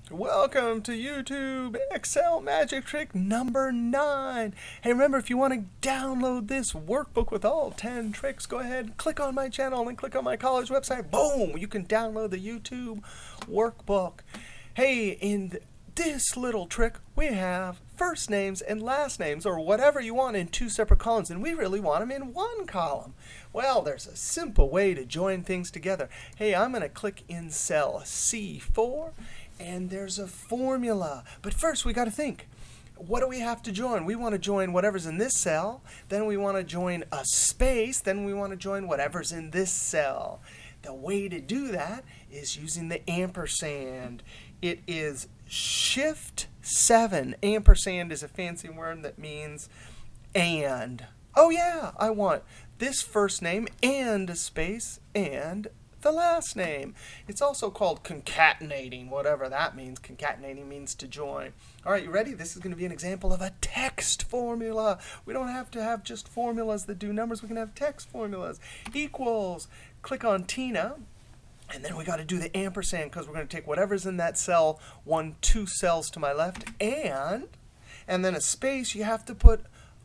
Welcome to YouTube Excel magic trick number 9. Hey, remember, if you want to download this workbook with all 10 tricks, go ahead and click on my channel and click on my college website. Boom! You can download the YouTube workbook. Hey, in this little trick, we have first names and last names, or whatever you want, in 2 separate columns, and we really want them in 1 column. Well, there's a simple way to join things together. Hey, I'm going to click in cell C4. And there's a formula. But first, we got to think. What do we have to join? We want to join whatever's in this cell. Then we want to join a space. Then we want to join whatever's in this cell. The way to do that is using the ampersand. It is Shift 7. Ampersand is a fancy word that means and. Oh yeah, I want this first name and a space and the last name. It's also called concatenating, whatever that means. Concatenating means to join. All right, you ready? This is going to be an example of a text formula. We don't have to have just formulas that do numbers. We can have text formulas. Equals. Click on Tina. And then we got to do the ampersand because we're going to take whatever's in that cell, 2 cells to my left, and then a space. You have to put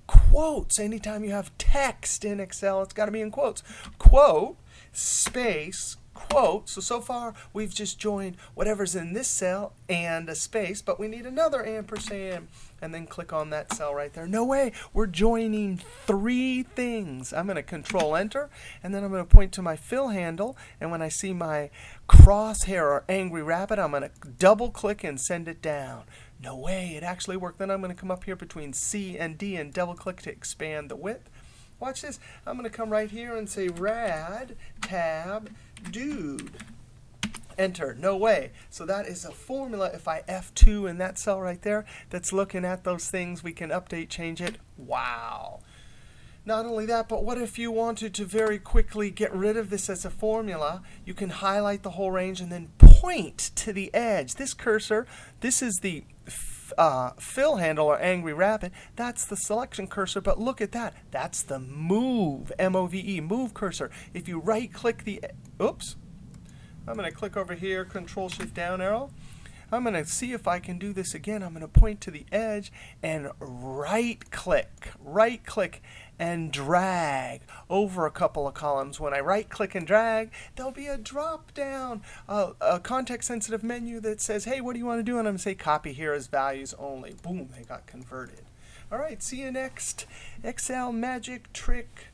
quotes. Anytime you have text in Excel, it's got to be in quotes. Quote, space, quote. So far we've just joined whatever's in this cell and a space, but we need another ampersand. And then click on that cell right there. No way, we're joining 3 things. I'm going to Control Enter, and then I'm going to point to my fill handle, and when I see my crosshair or angry rabbit, I'm going to double click and send it down. No way, it actually worked. Then I'm going to come up here between C and D and double click to expand the width. Watch this. I'm going to come right here and say rad tab dude. Enter. No way. So that is a formula. If I F2 in that cell right there that's looking at those things, we can update, change it. Wow. Not only that, but what if you wanted to very quickly get rid of this as a formula? You can highlight the whole range and then point to the edge. This cursor, this is the fill handle or angry rabbit. That's the selection cursor, but look at that. That's the move, M-O-V-E, move cursor. If you right click the, oops, I'm going to click over here, Control Shift down arrow. I'm going to see if I can do this again. I'm going to point to the edge and right click and drag over a couple of columns. When I right click and drag, there'll be a drop down, a context sensitive menu that says, hey, what do you want to do? And I'm going to say copy here as values only. Boom, they got converted. All right, see you next Excel magic trick